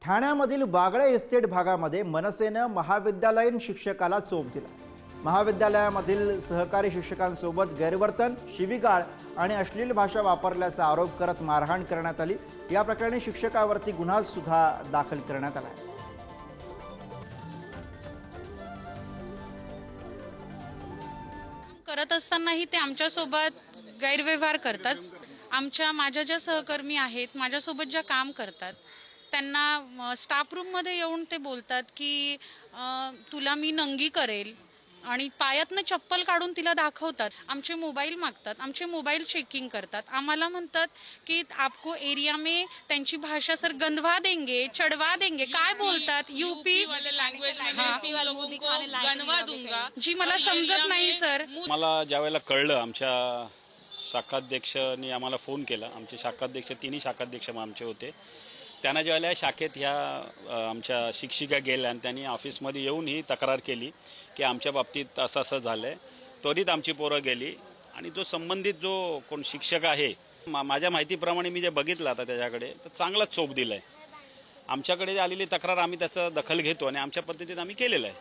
ठाण्यामधील Bagale estate भागामध्ये मनसेनं महाविद्यालयीन शिक्षकाला चोप दिला। महाविद्यालयामधील सहकारी शिक्षकांसोबत गैरवर्तन, शिवीगाळ आणि अश्लील भाषा वापरल्याचा आरोप करत मारहाण करण्यात आली। या प्रकरणी शिक्षकावरती गुन्हा सुद्धा दाखल करण्यात आला आहे। करत असतानाही ते आमच्यासोबत गैरव्यवहार करतात। माझ्या ज्या सहकर्मी आहेत, माझ्यासोबत ज्या काम करतात, त्यांना स्टाफ रूम मध्ये येऊन ते बोलतात की तुला मी नंगी करेल आणि पायातनं चप्पल काढून तिला दाखवतात। आमचे मोबाईल मागतात, आमचे मोबाईल चेकिंग करतात। आम्हाला म्हणतात की आपको एरिया में त्यांची भाषा सर गंधवा देंगे, चढ़वा देंगे, काय बोलतात यूपी वाले लैंग्वेज में गंधवा दूंगा जी मला समजत नाही सर। मला ज्यावेळेला कळलं, आमच्या शाखाध्यक्षांनी आम्हाला फोन केला। आमचे शाखाध्यक्ष, तिन्ही शाखाध्यक्ष आमचे होते। त्यांना ज्यावेळेला शाखेत ह्या आमच्या शिक्षिका गेल्या आणि त्यांनी ऑफिसमध्ये येऊन ही तक्रार केली की आमच्या बाबतीत असं असं झालंय। त्वरित आमची पोरं गेली आणि जो संबंधित जो कोण शिक्षक आहे, माझ्या माहितीप्रमाणे मी जे बघितलं आता त्याच्याकडे, तर चांगला चोप दिलाय। आमच्याकडे आलेली तक्रार आम्ही त्याचं दखल घेतो आणि आमच्या पद्धतीत आम्ही केलेलं आहे।